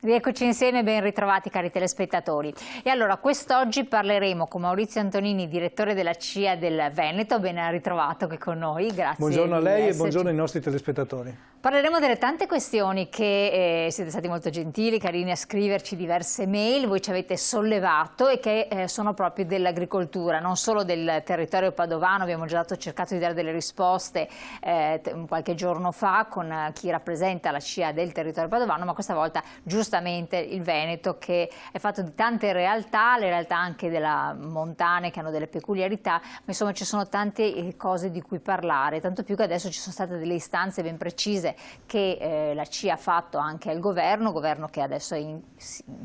Rieccoci insieme, ben ritrovati cari telespettatori. E allora quest'oggi parleremo con Maurizio Antonini, direttore della CIA del Veneto, ben ritrovato qui con noi, grazie. Buongiorno a lei e buongiorno ai nostri telespettatori. Parleremo delle tante questioni che siete stati molto gentili, carini a scriverci diverse mail, voi ci avete sollevato e che sono proprio dell'agricoltura, non solo del territorio padovano. Abbiamo già cercato di dare delle risposte qualche giorno fa con chi rappresenta la CIA del territorio padovano, ma questa volta giustamente il Veneto, che è fatto di tante realtà, le realtà anche della montane che hanno delle peculiarità, ma insomma ci sono tante cose di cui parlare, tanto più che adesso ci sono state delle istanze ben precise che la CIA ha fatto anche al governo che adesso in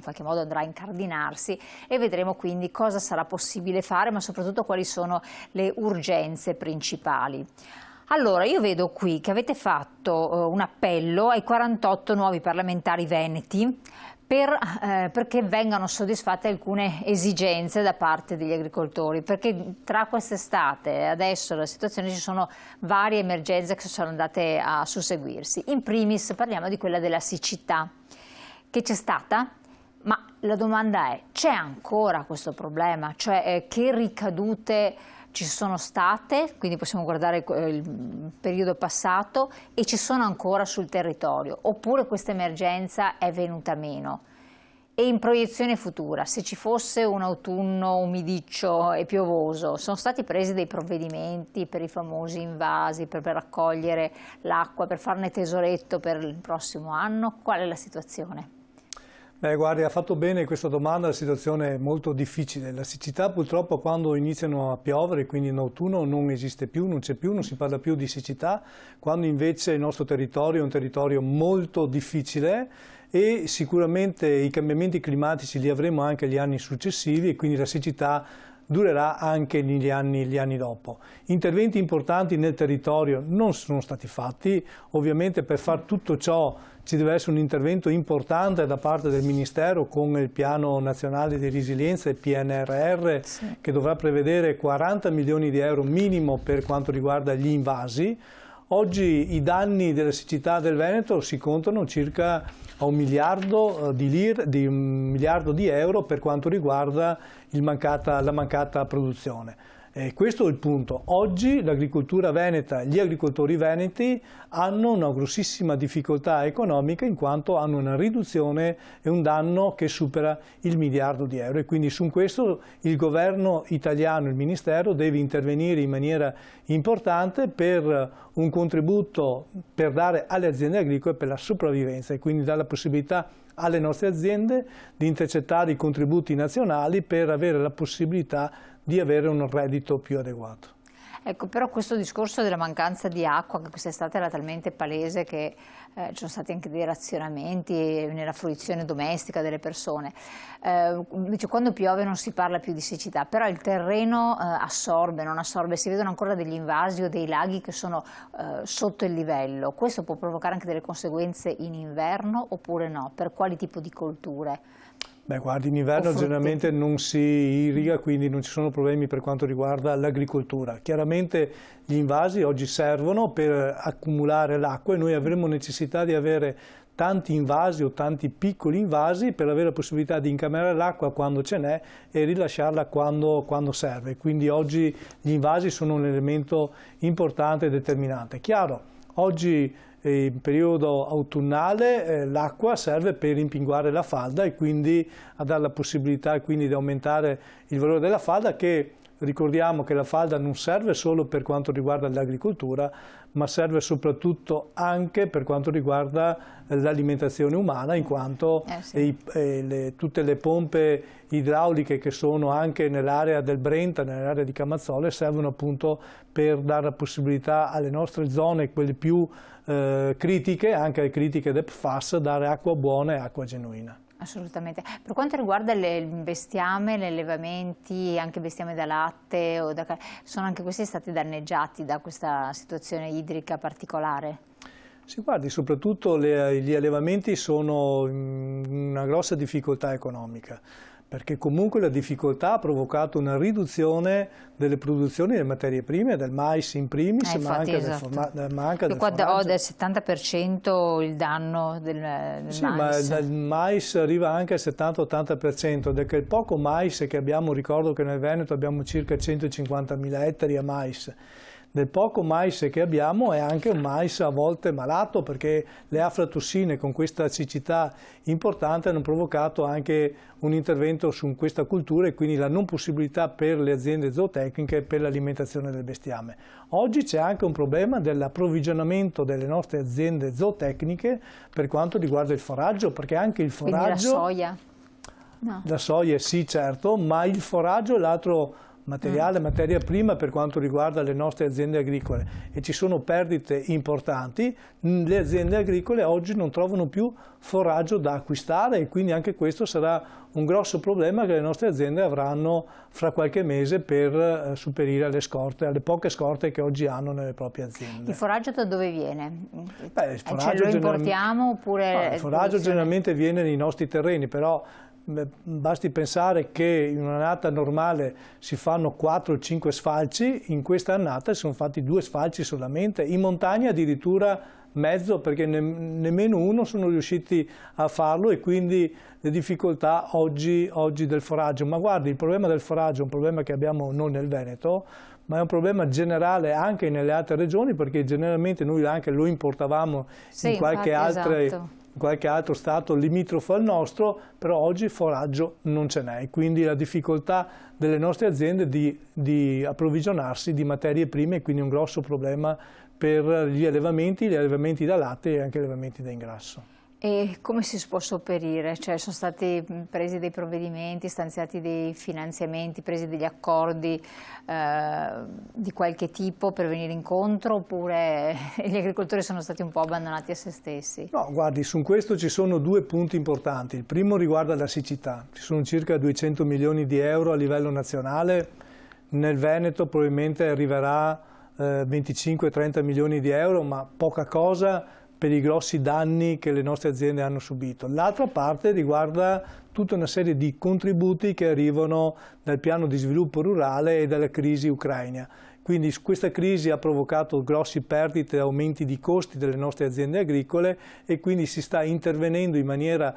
qualche modo andrà a incardinarsi, e vedremo quindi cosa sarà possibile fare, ma soprattutto quali sono le urgenze principali. Allora, io vedo qui che avete fatto un appello ai 48 nuovi parlamentari veneti perché vengano soddisfatte alcune esigenze da parte degli agricoltori, perché tra quest'estate e adesso la situazione ci sono varie emergenze che sono andate a susseguirsi. In primis parliamo di quella della siccità che c'è stata, ma la domanda è: c'è ancora questo problema? Cioè che ricadute ci sono state, quindi possiamo guardare il periodo passato, e ci sono ancora sul territorio, oppure questa emergenza è venuta meno? E in proiezione futura, se ci fosse un autunno umidiccio e piovoso, sono stati presi dei provvedimenti per i famosi invasi, per raccogliere l'acqua, per farne tesoretto per il prossimo anno? Qual è la situazione? Beh, guardi, ha fatto bene questa domanda, la situazione è molto difficile. La siccità purtroppo quando iniziano a piovere, quindi in autunno, non esiste più, non c'è più, non si parla più di siccità, quando invece il nostro territorio è un territorio molto difficile e sicuramente i cambiamenti climatici li avremo anche negli anni successivi e quindi la siccità durerà anche negli anni dopo. Interventi importanti nel territorio non sono stati fatti, ovviamente per far tutto ciò ci deve essere un intervento importante da parte del Ministero con il Piano Nazionale di Resilienza, il PNRR, sì, che dovrà prevedere 40 milioni di euro minimo per quanto riguarda gli invasi. Oggi i danni della siccità del Veneto si contano circa a 1 miliardo un miliardo di euro per quanto riguarda la mancata produzione. Questo è il punto. Oggi l'agricoltura veneta, gli agricoltori veneti hanno una grossissima difficoltà economica in quanto hanno una riduzione e un danno che supera il miliardo di euro, e quindi su questo il governo italiano, il Ministero, deve intervenire in maniera importante per un contributo per dare alle aziende agricole per la sopravvivenza e quindi dare la possibilità alle nostre aziende di intercettare i contributi nazionali per avere la possibilità di avere un reddito più adeguato. Ecco, però questo discorso della mancanza di acqua, che quest'estate era talmente palese che ci sono stati anche dei razionamenti nella fruizione domestica delle persone. Quando piove non si parla più di siccità, però il terreno assorbe, non assorbe, si vedono ancora degli invasi o dei laghi che sono sotto il livello. Questo può provocare anche delle conseguenze in inverno oppure no? Per quali tipo di colture? Beh, guardi, in inverno generalmente non si irriga, quindi non ci sono problemi per quanto riguarda l'agricoltura. Chiaramente gli invasi oggi servono per accumulare l'acqua e noi avremo necessità di avere tanti invasi o tanti piccoli invasi per avere la possibilità di incamerare l'acqua quando ce n'è e rilasciarla quando serve. Quindi oggi gli invasi sono un elemento importante e determinante. Chiaro, oggi in periodo autunnale l'acqua serve per rimpinguare la falda e quindi a dare la possibilità di aumentare il valore della falda, che ricordiamo che la falda non serve solo per quanto riguarda l'agricoltura, ma serve soprattutto anche per quanto riguarda l'alimentazione umana, in quanto tutte le pompe idrauliche che sono anche nell'area del Brenta, nell'area di Camazzole, servono appunto per dare la possibilità alle nostre zone, quelle più critiche, anche le critiche del PFAS, dare acqua buona e acqua genuina. Assolutamente. Per quanto riguarda il bestiame, gli allevamenti, anche bestiame da latte, sono anche questi stati danneggiati da questa situazione idrica particolare? Sì, guardi, soprattutto gli allevamenti sono in una grossa difficoltà economica, perché comunque la difficoltà ha provocato una riduzione delle produzioni delle materie prime, del mais in primis, ma anche esatto. del Qua ho formaggio. del 70% il danno del Sì, mais. ma il mais arriva anche al 70-80%, perché il poco mais che abbiamo, ricordo che nel Veneto abbiamo circa 150.000 ettari a mais. Del poco mais che abbiamo è anche un mais a volte malato, perché le aflatossine con questa siccità importante hanno provocato anche un intervento su questa cultura e quindi la non possibilità per le aziende zootecniche per l'alimentazione del bestiame. Oggi c'è anche un problema dell'approvvigionamento delle nostre aziende zootecniche per quanto riguarda il foraggio, perché anche il foraggio... Quindi la soia? No. La soia sì, certo, ma il foraggio è l'altro materiale, materia prima per quanto riguarda le nostre aziende agricole, e ci sono perdite importanti. Le aziende agricole oggi non trovano più foraggio da acquistare e quindi anche questo sarà un grosso problema che le nostre aziende avranno fra qualche mese per superare alle scorte, alle poche scorte che oggi hanno nelle proprie aziende. Il foraggio da dove viene? Beh, il foraggio lo importiamo oppure... No, il foraggio generalmente viene nei nostri terreni, però basti pensare che in un'annata normale si fanno 4 o 5 sfalci, in questa annata si sono fatti 2 sfalci solamente, in montagna addirittura mezzo, perché nemmeno uno sono riusciti a farlo, e quindi le difficoltà oggi del foraggio. Ma guardi, il problema del foraggio è un problema che abbiamo noi nel Veneto, ma è un problema generale anche nelle altre regioni, perché generalmente noi anche lo importavamo in qualche altro stato limitrofo al nostro, però oggi foraggio non ce n'è, quindi la difficoltà delle nostre aziende di approvvigionarsi di materie prime è quindi un grosso problema per gli allevamenti da latte e anche gli allevamenti da ingrasso. E come si può sopperire? Cioè, sono stati presi dei provvedimenti, stanziati dei finanziamenti, presi degli accordi di qualche tipo per venire incontro, oppure gli agricoltori sono stati un po' abbandonati a se stessi? No, guardi, su questo ci sono 2 punti importanti. Il primo riguarda la siccità. Ci sono circa 200 milioni di euro a livello nazionale. Nel Veneto probabilmente arriverà 25-30 milioni di euro, ma poca cosa per i grossi danni che le nostre aziende hanno subito. L'altra parte riguarda tutta una serie di contributi che arrivano dal piano di sviluppo rurale e dalla crisi ucraina. Quindi questa crisi ha provocato grossi perdite e aumenti di costi delle nostre aziende agricole, e quindi si sta intervenendo in maniera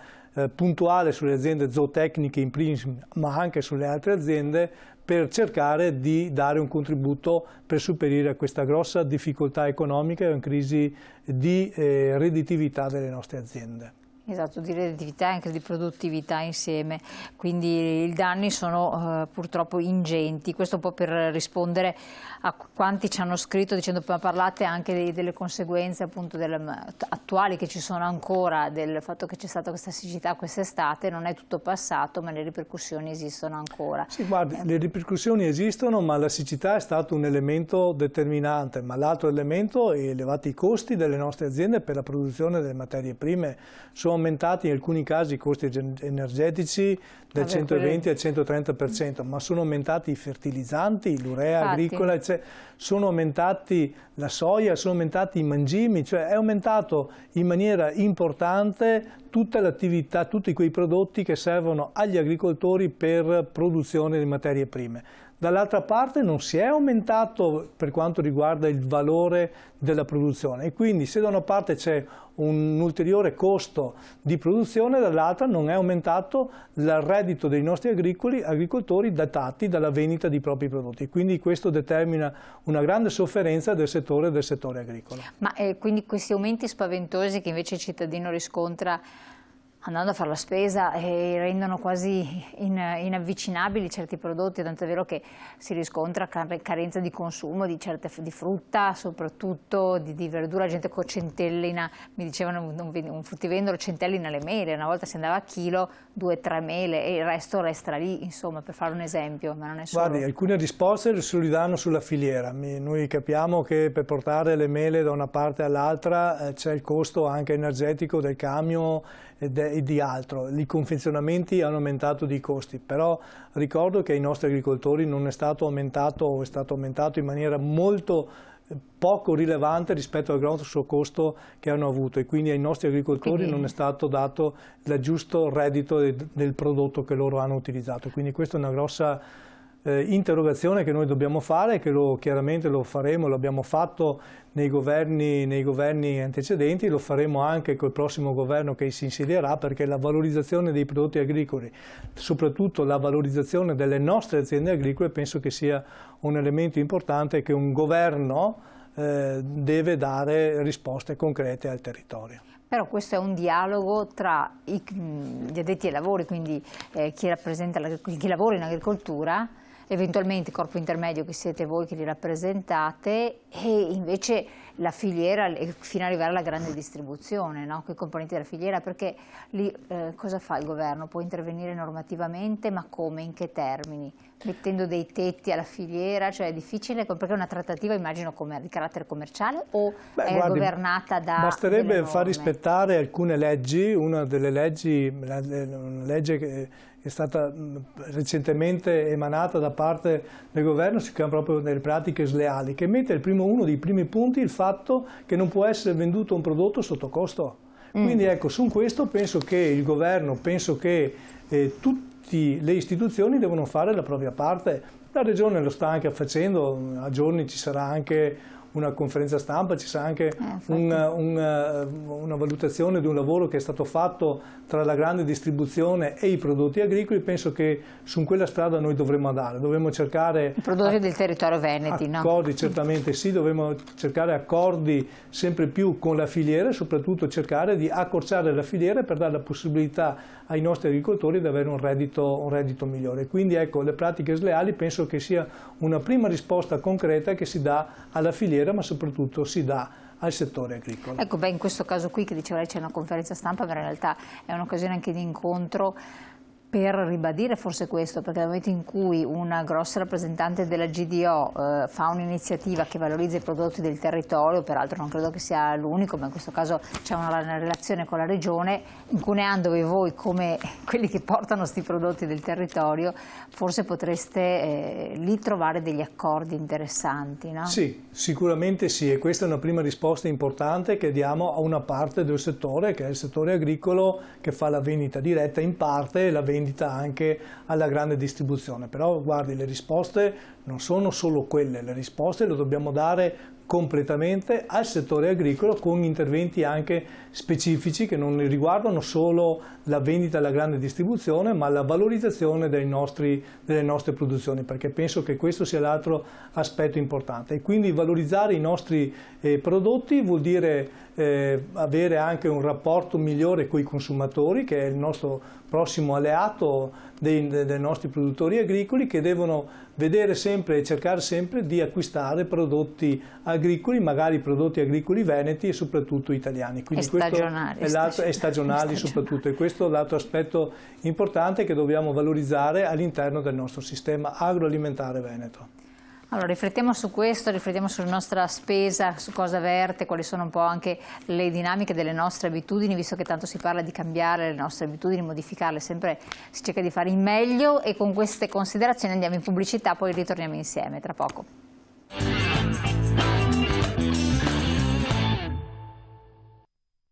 puntuale sulle aziende zootecniche in primis, ma anche sulle altre aziende, per cercare di dare un contributo per superare a questa grossa difficoltà economica e una crisi di redditività delle nostre aziende. Esatto, di redditività e anche di produttività insieme, quindi i danni sono purtroppo ingenti. Questo un po' per rispondere a quanti ci hanno scritto dicendo: parlate anche delle conseguenze appunto attuali che ci sono ancora, del fatto che c'è stata questa siccità quest'estate, non è tutto passato ma le ripercussioni esistono ancora. Sì, guardi, le ripercussioni esistono, ma la siccità è stato un elemento determinante, ma l'altro elemento è elevati costi delle nostre aziende per la produzione delle materie prime. Sono aumentati in alcuni casi i costi energetici del 120 al 130%, ma sono aumentati i fertilizzanti, l'urea agricola, sono aumentati la soia, sono aumentati i mangimi, cioè è aumentato in maniera importante tutta l'attività, tutti quei prodotti che servono agli agricoltori per produzione di materie prime. Dall'altra parte non si è aumentato per quanto riguarda il valore della produzione, e quindi se da una parte c'è un ulteriore costo di produzione, dall'altra non è aumentato il reddito dei nostri agricoltori datati dalla vendita di propri prodotti. Quindi questo determina una grande sofferenza del settore agricolo. Ma quindi questi aumenti spaventosi che invece il cittadino riscontra andando a fare la spesa rendono quasi inavvicinabili certi prodotti, tant'è vero che si riscontra carenza di consumo di frutta, soprattutto di verdura, gente centellina, mi dicevano un fruttivendolo centellina le mele, una volta si andava a chilo 2-3 mele e il resto resta lì, insomma, per fare un esempio, ma non è solo. Guardi, alcune risposte si ridanno sulla filiera. Noi capiamo che per portare le mele da una parte all'altra c'è il costo anche energetico del camion e di altro. I confezionamenti hanno aumentato di costi, però ricordo che ai nostri agricoltori non è stato aumentato, o è stato aumentato in maniera molto poco rilevante rispetto al grosso costo che hanno avuto, e quindi ai nostri agricoltori non è stato dato il giusto reddito del prodotto che loro hanno utilizzato. Quindi questa è una grossa interrogazione che noi dobbiamo fare, che chiaramente lo faremo, lo abbiamo fatto nei governi antecedenti, lo faremo anche col prossimo governo che si insedierà, perché la valorizzazione dei prodotti agricoli, soprattutto la valorizzazione delle nostre aziende agricole, penso che sia un elemento importante che un governo deve dare risposte concrete al territorio. Però questo è un dialogo tra gli addetti ai lavori, quindi chi lavora in agricoltura, eventualmente il corpo intermedio che siete voi che li rappresentate, e invece la filiera fino ad arrivare alla grande distribuzione, no? Con i componenti della filiera, perché lì cosa fa il governo? Può intervenire normativamente, ma come? In che termini? Mettendo dei tetti alla filiera? Cioè è difficile, perché è una trattativa immagino di carattere commerciale, o è governata da basterebbe far rispettare alcune leggi. Una delle leggi, una legge che è stata recentemente emanata da parte del governo, si chiama proprio delle pratiche sleali, che mette uno dei primi punti il fatto che non può essere venduto un prodotto sotto costo. Quindi ecco, su questo penso che il governo, penso che tutte le istituzioni devono fare la propria parte. La Regione lo sta anche facendo, a giorni ci sarà anche una conferenza stampa, ci sarà anche una valutazione di un lavoro che è stato fatto tra la grande distribuzione e i prodotti agricoli. Penso che su quella strada noi dovremmo andare, dovremmo cercare... I prodotti del territorio veneti, accordi, no? Certamente sì, dovremmo cercare accordi sempre più con la filiera, e soprattutto cercare di accorciare la filiera per dare la possibilità ai nostri agricoltori di avere un reddito migliore. Quindi ecco, le pratiche sleali penso che sia una prima risposta concreta che si dà alla filiera, ma soprattutto si dà al settore agricolo. Ecco, in questo caso qui che diceva lei c'è una conferenza stampa, ma in realtà è un'occasione anche di incontro per ribadire forse questo, perché nel momento in cui una grossa rappresentante della GDO fa un'iniziativa che valorizza i prodotti del territorio, peraltro non credo che sia l'unico, ma in questo caso c'è una relazione con la Regione, incuneandovi voi come quelli che portano questi prodotti del territorio, forse potreste lì trovare degli accordi interessanti, no? Sì, sicuramente sì, e questa è una prima risposta importante che diamo a una parte del settore, che è il settore agricolo, che fa la vendita diretta in parte e la vendita anche alla grande distribuzione. Però guardi, le risposte non sono solo quelle, le risposte le dobbiamo dare completamente al settore agricolo, con interventi anche specifici che non riguardano solo la vendita alla grande distribuzione, ma la valorizzazione delle nostre produzioni, perché penso che questo sia l'altro aspetto importante. E quindi valorizzare i nostri prodotti vuol dire avere anche un rapporto migliore con i consumatori, che è il nostro prossimo alleato dei nostri produttori agricoli, che devono vedere sempre e cercare sempre di acquistare prodotti agricoli, magari prodotti agricoli veneti e soprattutto italiani. Quindi e stagionali soprattutto, e questo è l'altro aspetto importante che dobbiamo valorizzare all'interno del nostro sistema agroalimentare veneto. Allora, riflettiamo su questo, riflettiamo sulla nostra spesa, su cosa verte, quali sono un po' anche le dinamiche delle nostre abitudini, visto che tanto si parla di cambiare le nostre abitudini, modificarle, sempre si cerca di fare in meglio, e con queste considerazioni andiamo in pubblicità, poi ritorniamo insieme tra poco.